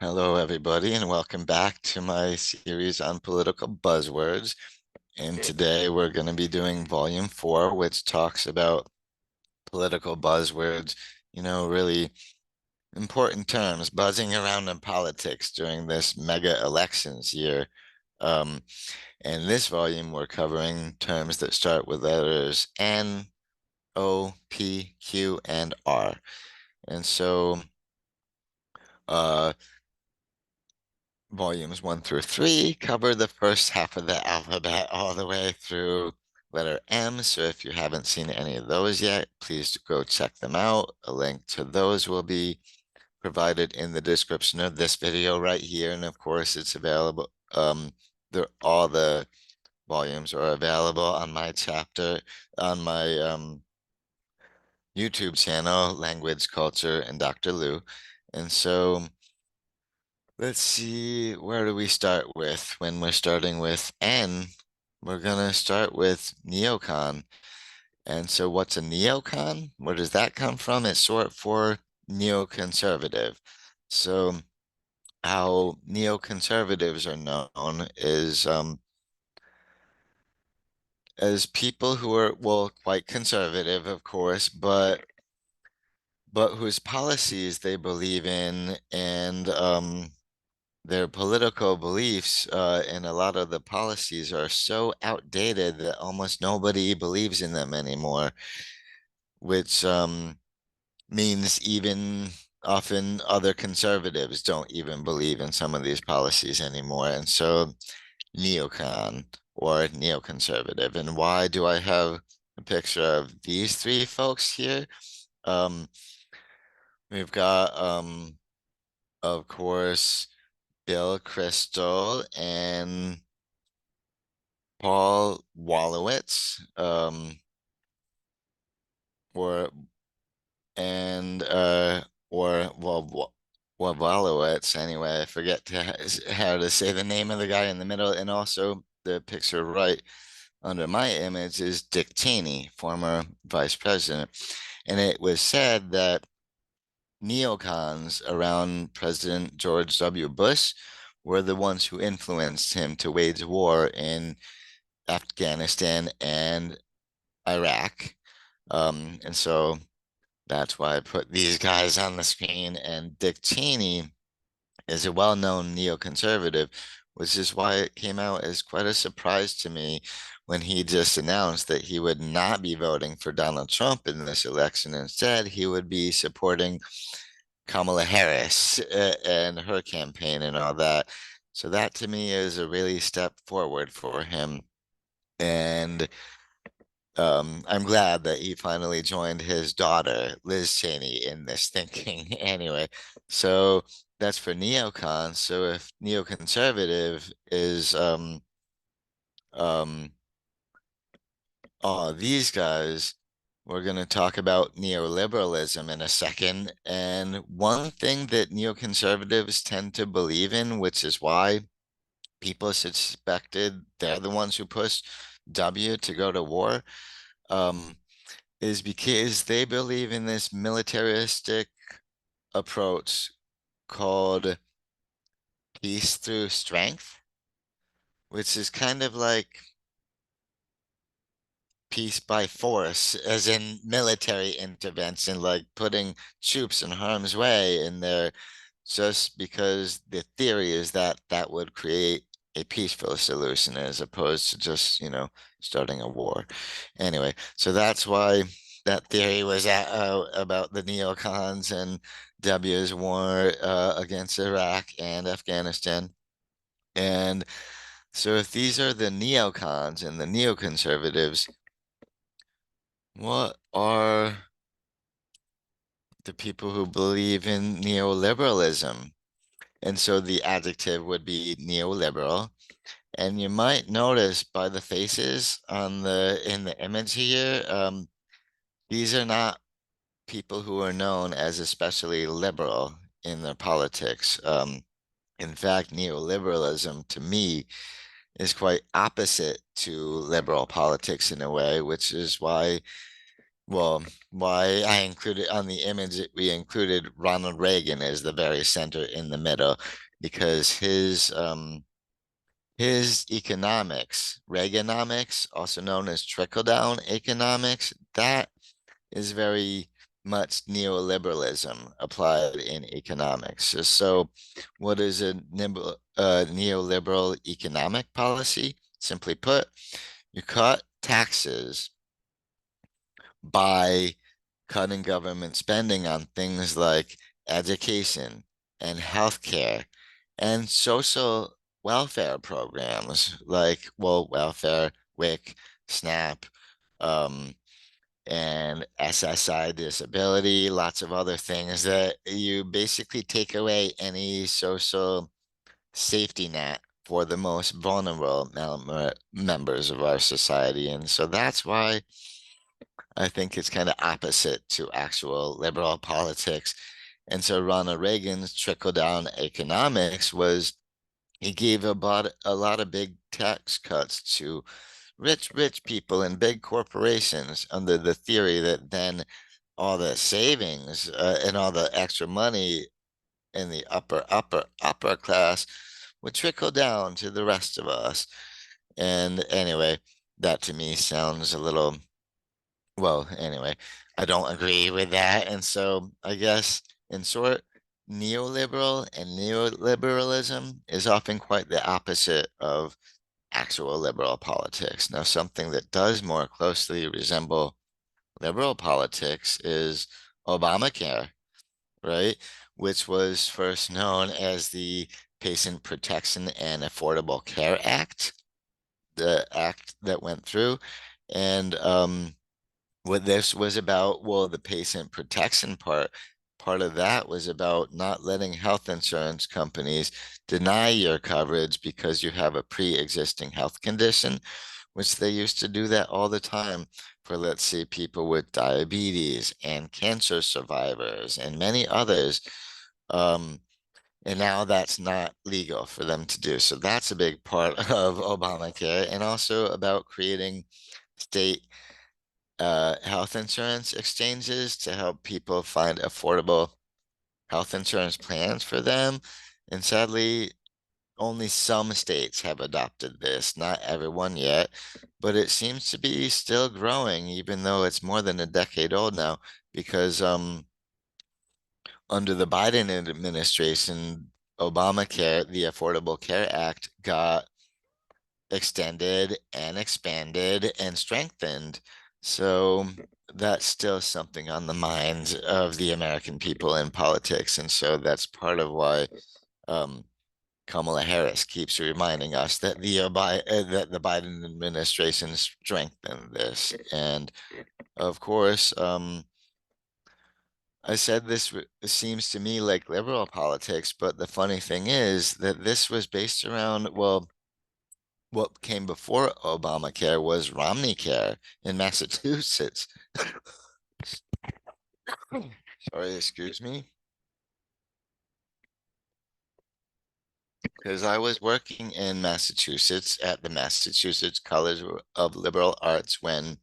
Hello, everybody, and welcome back to my series on political buzzwords. And today we're going to be doing volume 4, which talks about political buzzwords, really important terms buzzing around in politics during this mega elections year. Um, and this volume, we're covering terms that start with letters N, O, P, Q, and R. And so, uh, volumes 1 through 3 cover the first half of the alphabet all the way through letter M. So if you haven't seen any of those yet, please go check them out. A link to those will be provided in the description of this video right here. And of course, it's available. All the volumes are available on my chapter on my YouTube channel, Language, Culture, and Dr. Lou. And so let's see, where do we start with? When we're starting with N, we're gonna start with neocon. And so what's a neocon? Where does that come from? It's short for neoconservative. So how neoconservatives are known is as people who are, well, quite conservative, of course, but whose policies they believe in and their political beliefs and a lot of the policies are so outdated that almost nobody believes in them anymore, which means even often other conservatives don't even believe in some of these policies anymore. And so neocon or neoconservative. And why do I have a picture of these three folks here? Um, we've got, of course, Bill Kristol and Paul Wolowitz, or and or well Wolowitz anyway. I forget how to say the name of the guy in the middle, and also the picture right under my image is Dick Cheney, former vice president, and it was said that neocons around President George W. Bush were the ones who influenced him to wage war in Afghanistan and Iraq. And so that's why I put these guys on the screen. And Dick Cheney is a well-known neoconservative, which is why it came out as quite a surprise to me when he just announced that he would not be voting for Donald Trump in this election. Instead, he would be supporting Kamala Harris and her campaign and all that. So that to me is a really step forward for him. And I'm glad that he finally joined his daughter, Liz Cheney, in this thinking. Anyway, so that's for neocon. So if neoconservative is um these guys, we're going to talk about neoliberalism in a second. And one thing that neoconservatives tend to believe in, which is why people suspected they're the ones who pushed W to go to war, um, is because they believe in this militaristic approach called peace through strength, which is kind of like peace by force, as in military intervention, like putting troops in harm's way in there, just because the theory is that that would create a peaceful solution as opposed to just, starting a war. Anyway, so that's why that theory was about the neocons and W's war against Iraq and Afghanistan. And so if these are the neocons and the neoconservatives, what are the people who believe in neoliberalism? And so the adjective would be neoliberal. And you might notice by the faces on in the image here, these are not people who are known as especially liberal in their politics. In fact, neoliberalism to me is quite opposite to liberal politics in a way, which is why Well, why I included on the image we included Ronald Reagan as the very center in the middle because his economics, Reaganomics, also known as trickle-down economics, that is very much neoliberalism applied in economics. So, what is a neoliberal economic policy? Simply put, you cut taxes by cutting government spending on things like education and healthcare and social welfare programs like, well, welfare, WIC, SNAP, um, and SSI disability, lots of other things that you basically take away any social safety net for the most vulnerable members of our society. And so that's why I think it's kind of opposite to actual liberal politics. And so Ronald Reagan's trickle-down economics was he gave a lot of big tax cuts to rich people and big corporations under the theory that then all the savings and all the extra money in the upper class would trickle down to the rest of us. And anyway, that to me sounds a little, well, anyway, I don't agree with that. And so I guess in short, neoliberal and neoliberalism is often quite the opposite of actual liberal politics. Now, something that does more closely resemble liberal politics is Obamacare, right? Which was first known as the Patient Protection and Affordable Care Act, the act that went through. And what this was about, well, the patient protection part of that was about not letting health insurance companies deny your coverage because you have a pre-existing health condition, which they used to do that all the time for, let's say, people with diabetes and cancer survivors and many others. Um, and now that's not legal for them to do. So that's a big part of Obamacare, and also about creating state health insurance exchanges to help people find affordable health insurance plans for them. And sadly, only some states have adopted this, not everyone yet, but it seems to be still growing, even though it's more than a decade old now, because under the Biden administration, Obamacare, the Affordable Care Act, got extended and expanded and strengthened. So that's still something on the minds of the American people in politics. And so that's part of why um, Kamala Harris keeps reminding us that the Biden administration strengthened this. And of course, I said this seems to me like liberal politics, but the funny thing is that this was based around, well, what came before Obamacare was Romney Care in Massachusetts. Sorry, excuse me. Because I was working in Massachusetts at the Massachusetts College of Liberal Arts when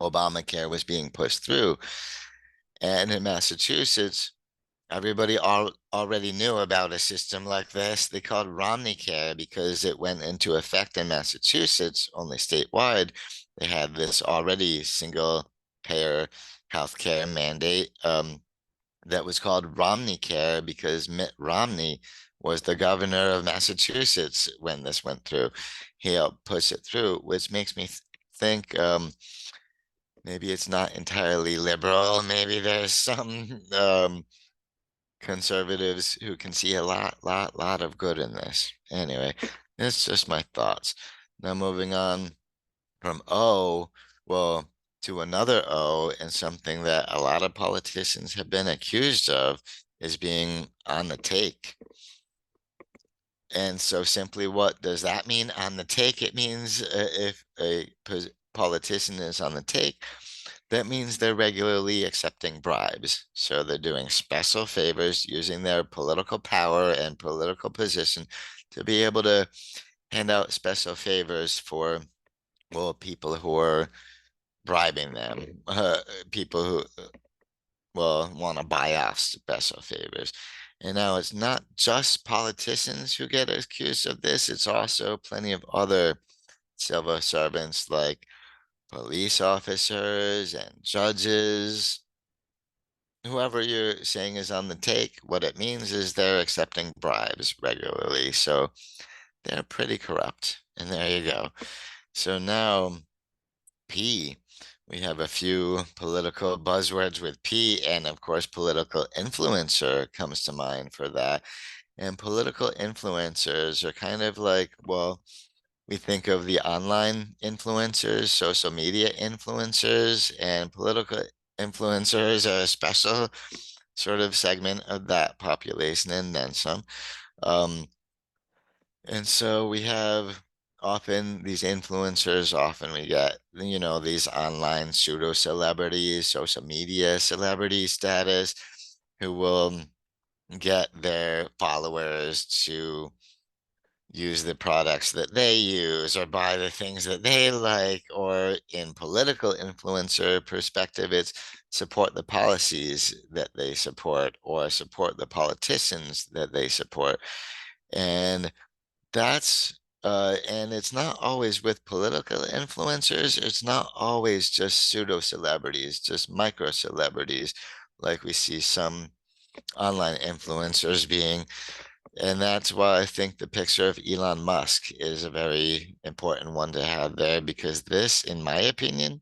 Obamacare was being pushed through. And in Massachusetts, everybody already knew about a system like this. They called Romney Care because it went into effect in Massachusetts, only statewide. They had this already single payer healthcare mandate that was called Romney Care because Mitt Romney was the governor of Massachusetts when this went through. He helped push it through, which makes me think maybe it's not entirely liberal. Maybe there's some conservatives who can see a lot of good in this. Anyway, it's just my thoughts. Now moving on from O, well, to another O, and something that a lot of politicians have been accused of is being on the take. And so simply what does that mean on the take? It means if a politician is on the take, that means they're regularly accepting bribes. So they're doing special favors using their political power and political position to be able to hand out special favors for, well, people who are bribing them, people who will want to buy off special favors. And now it's not just politicians who get accused of this, it's also plenty of other civil servants like police officers and judges. Whoever you're saying is on the take, what it means is they're accepting bribes regularly. So they're pretty corrupt. And there you go. So now P, we have a few political buzzwords with P, and of course, political influencer comes to mind for that. And political influencers are kind of like, well, we think of the online influencers, social media influencers, and political influencers are a special sort of segment of that population and then some. Um, and so we have often these influencers, often we get, these online pseudo celebrities, social media celebrity status, who will get their followers to use the products that they use or buy the things that they like, or in political influencer perspective, it's support the policies that they support or support the politicians that they support. And and it's not always with political influencers. It's not always just pseudo celebrities, just micro celebrities, like we see some online influencers being. And that's why I think the picture of Elon Musk is a very important one to have there, because this, in my opinion,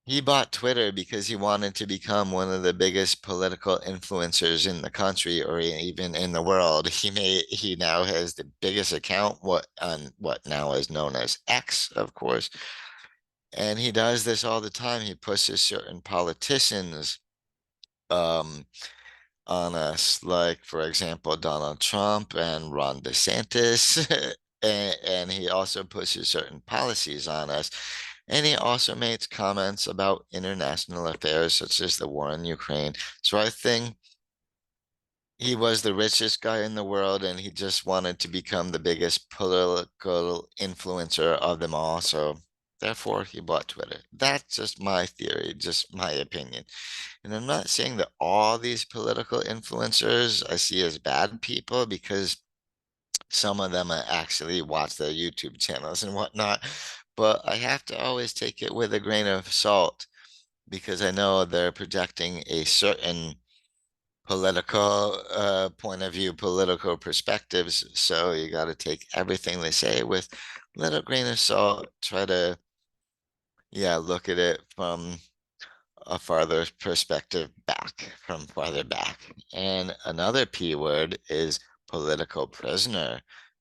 he bought Twitter because he wanted to become one of the biggest political influencers in the country or even in the world. He now has the biggest account what now is known as X, of course. And he does this all the time. He pushes certain politicians um on us, like for example, Donald Trump and Ron DeSantis. And he also pushes certain policies on us. And he also makes comments about international affairs, such as the war in Ukraine. So I think he was the richest guy in the world, and he just wanted to become the biggest political influencer of them all. So therefore, he bought Twitter. That's just my theory, just my opinion. And I'm not saying that all these political influencers I see as bad people, because some of them actually watch their YouTube channels and whatnot. But I have to always take it with a grain of salt, because I know they're projecting a certain political point of view, political perspectives. So you got to take everything they say with a little grain of salt. Try to, yeah, look at it from a farther perspective back, from farther back. And another P word is political prisoner.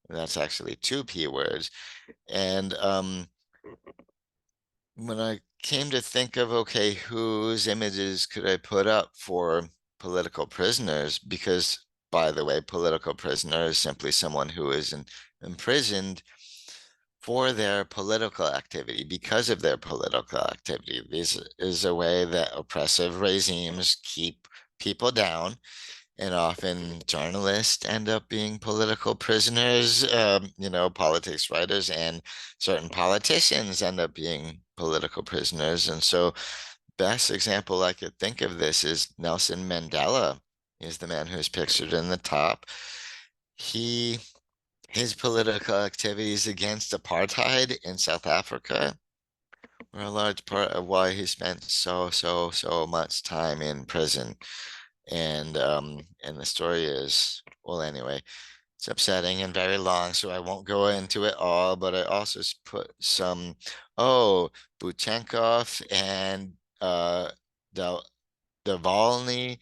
That's actually two P words. And when I came to think of, okay, whose images could I put up for political prisoners? Because, by the way, political prisoner is simply someone who is imprisoned for their political activity, because of their political activity. This is a way that oppressive regimes keep people down, and often journalists end up being political prisoners. Politics writers and certain politicians end up being political prisoners. And so, best example I could think of this is Nelson Mandela. He's the man who's pictured in the top. He His political activities against apartheid in South Africa were a large part of why he spent so much time in prison. And the story is, well, anyway, it's upsetting and very long, so I won't go into it all, but I also put some, oh, Buchenkov and Del Navalny.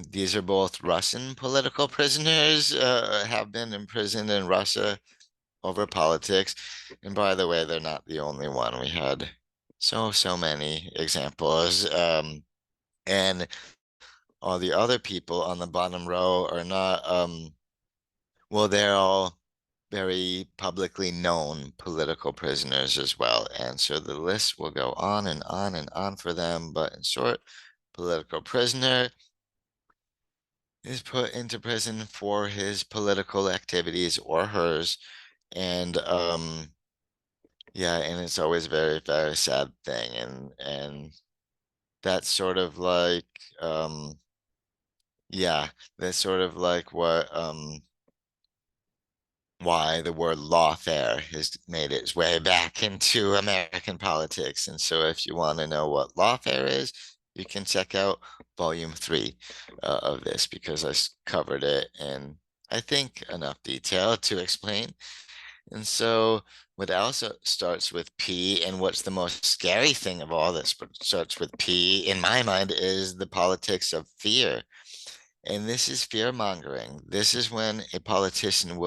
These are both Russian political prisoners, have been imprisoned in Russia over politics. And by the way, they're not the only one. We had so many examples. And all the other people on the bottom row are not, well, they're all very publicly known political prisoners as well. And so the list will go on and on and on for them. But in short, political prisoner is put into prison for his political activities or hers. And Yeah, and it's always a very, very sad thing. And that's sort of like yeah, that's sort of like what why the word lawfare has made its way back into American politics. And so if you want to know what lawfare is, you can check out volume 3 of this because covered it in I think enough detail to explain. And so what also starts with P, and what's the most scary thing of all that starts with P in my mind is the politics of fear. And this is fear mongering. This is when a politician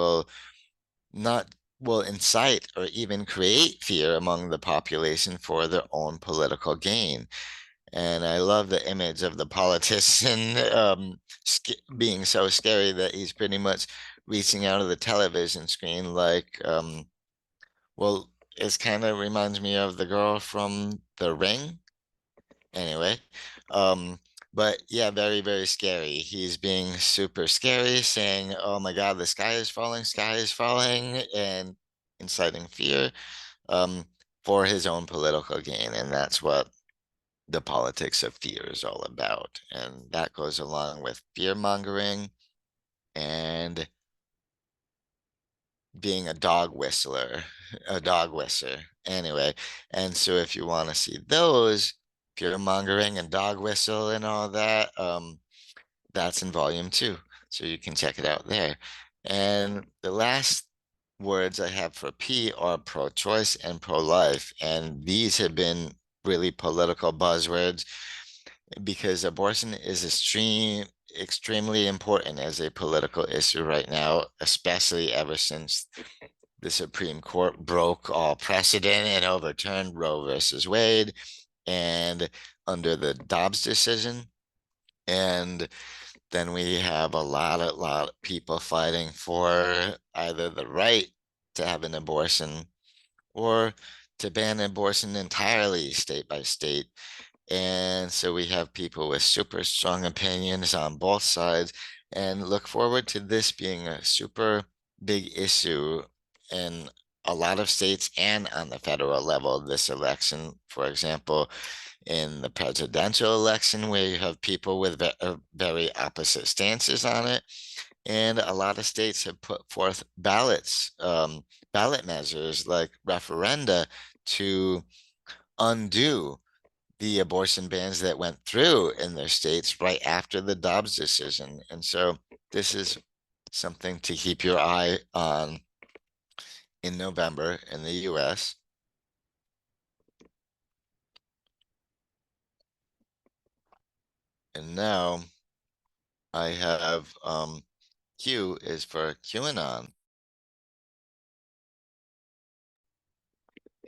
not will incite or even create fear among the population for their own political gain. And I love the image of the politician being so scary that he's pretty much reaching out of the television screen like well, it kind of reminds me of the girl from The Ring. Anyway, um, but yeah, very, very scary. He's being super scary, saying, "Oh my God, the sky is falling," and inciting fear, um, for his own political gain. And that's what the politics of fear is all about. And that goes along with fear mongering and being a dog whistler, a dog whistle. Anyway, and so if you want to see those fear mongering and dog whistle and all that, that's in volume 2. So you can check it out there. And the last words I have for P are pro-choice and pro-life. And these have been really political buzzwords because abortion is extremely important as a political issue right now, especially ever since the Supreme Court broke all precedent and overturned Roe versus Wade and under the Dobbs decision. And then we have a lot of people fighting for either the right to have an abortion or to ban abortion entirely state by state. And so we have people with super strong opinions on both sides and look forward to this being a super big issue in a lot of states and on the federal level this election. For example, in the presidential election, where you have people with very opposite stances on it. And a lot of states have put forth ballot measures like referenda to undo the abortion bans that went through in their states right after the Dobbs decision. And so this is something to keep your eye on in November in the US. And now I have Q is for QAnon.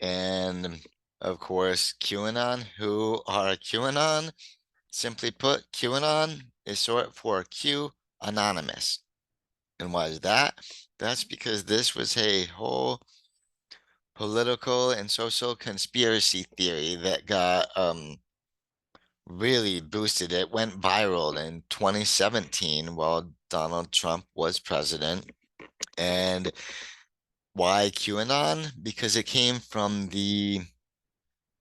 And of course, QAnon, who are QAnon? Simply put, QAnon is short for Q Anonymous. And why is that? That's because this was a whole political and social conspiracy theory that got really boosted. It went viral in 2017 while Donald Trump was president. And why QAnon? Because it came from the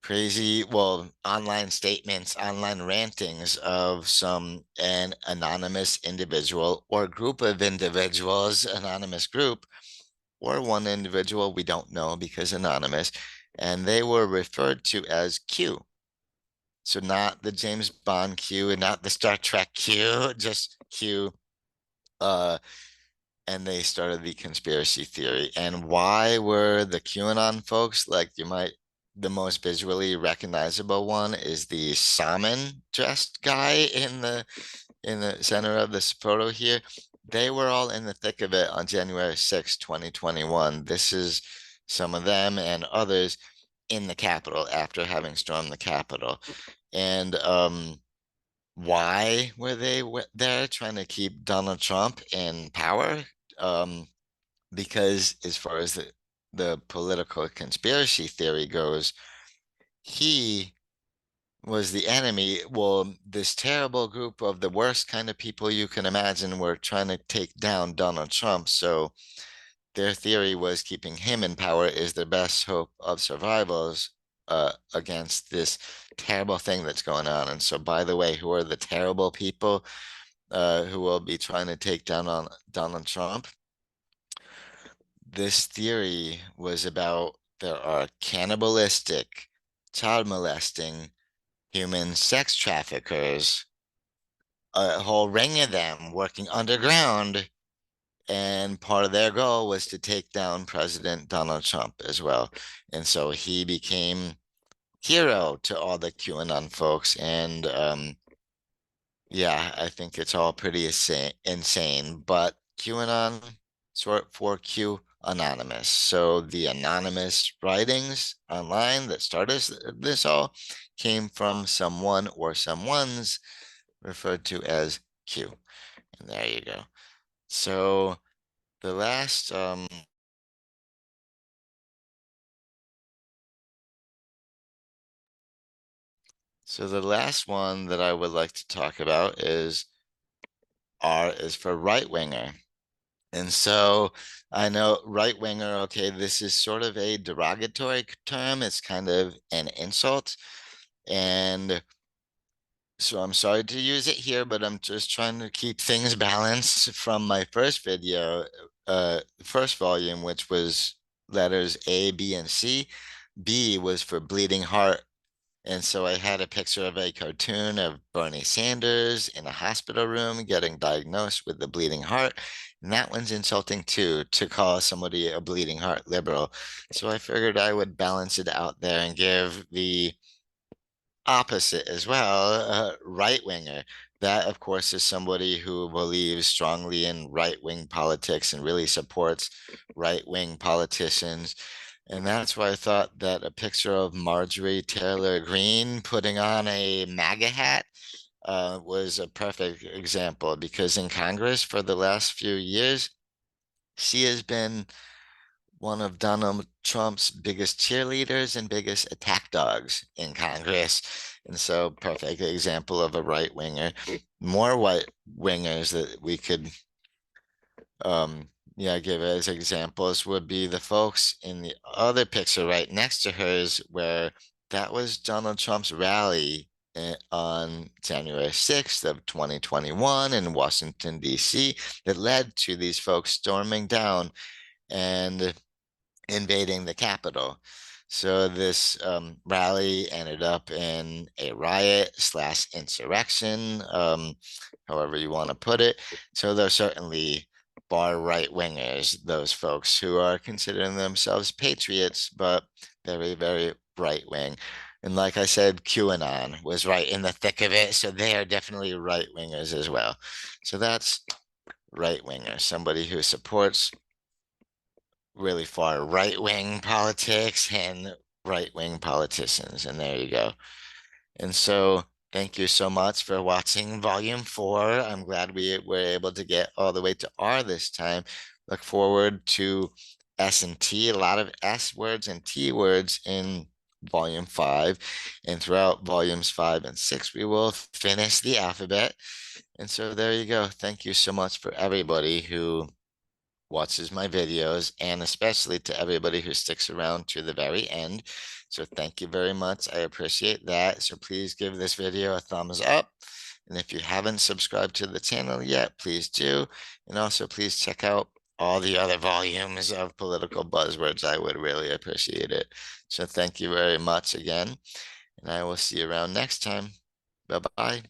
crazy, well, online statements, online rantings of an anonymous individual or group of individuals, anonymous group, or one individual we don't know because anonymous, and they were referred to as Q. So not the James Bond Q and not the Star Trek Q, just Q. Uh, and they started the conspiracy theory. And why were the QAnon folks like the most visually recognizable one is the shaman dressed guy in the center of this photo here. They were all in the thick of it on January 6th, 2021. This is some of them and others in the Capitol after having stormed the Capitol. And why were they there trying to keep Donald Trump in power? Um, because as far as the political conspiracy theory goes, he was the enemy. Well, this terrible group of the worst kind of people you can imagine were trying to take down Donald Trump. So their theory was keeping him in power is their best hope of survivals against this terrible thing that's going on. And so, by the way, who are the terrible people who will be trying to take down on Donald Trump? This theory was about there are cannibalistic, child molesting, human sex traffickers, a whole ring of them working underground. And part of their goal was to take down President Donald Trump as well. And so he became hero to all the QAnon folks. And yeah, I think it's all pretty insane. But QAnon, short for Q Anonymous. So the anonymous writings online that started this all came from someone or someones referred to as Q. And there you go. So the last so the last one that I would like to talk about is R is for right winger. And so I know right winger, okay, this is sort of a derogatory term. It's kind of an insult. And so I'm sorry to use it here, but I'm just trying to keep things balanced from my first video, first volume, which was letters A, B, and C. B was for bleeding heart. And so I had a picture of a cartoon of Bernie Sanders in a hospital room getting diagnosed with the bleeding heart. And that one's insulting too, to call somebody a bleeding heart liberal. So I figured I would balance it out there and give the opposite as well, right winger. That, of course, is somebody who believes strongly in right wing politics and really supports right wing politicians. And that's why I thought that a picture of Marjorie Taylor Greene putting on a MAGA hat was a perfect example because in Congress for the last few years, she has been one of Donald Trump's biggest cheerleaders and biggest attack dogs in Congress. And so, perfect example of a right winger. More white wingers that we could, yeah, give as examples would be the folks in the other picture right next to hers, where that was Donald Trump's rally on January 6th of 2021 in Washington, D.C., that led to these folks storming down and invading the Capitol. So this rally ended up in a riot slash insurrection, however you want to put it. So they're certainly far right wingers, those folks who are considering themselves patriots, but very, very right wing. And like I said, QAnon was right in the thick of it. So they are definitely right wingers as well. So that's right winger, somebody who supports really far right-wing politics and right-wing politicians. And there you go. And so thank you so much for watching volume 4. I'm glad we were able to get all the way to R this time. Look forward to S and T, a lot of S words and T words in volume 5. And throughout volumes 5 and 6, we will finish the alphabet. And so there you go. Thank you so much for everybody who watches my videos, and especially to everybody who sticks around to the very end. So thank you very much. I appreciate that. So please give this video a thumbs up. And if you haven't subscribed to the channel yet, please do. And also please check out all the other volumes of political buzzwords. I would really appreciate it. So thank you very much again. And I will see you around next time. Bye-bye.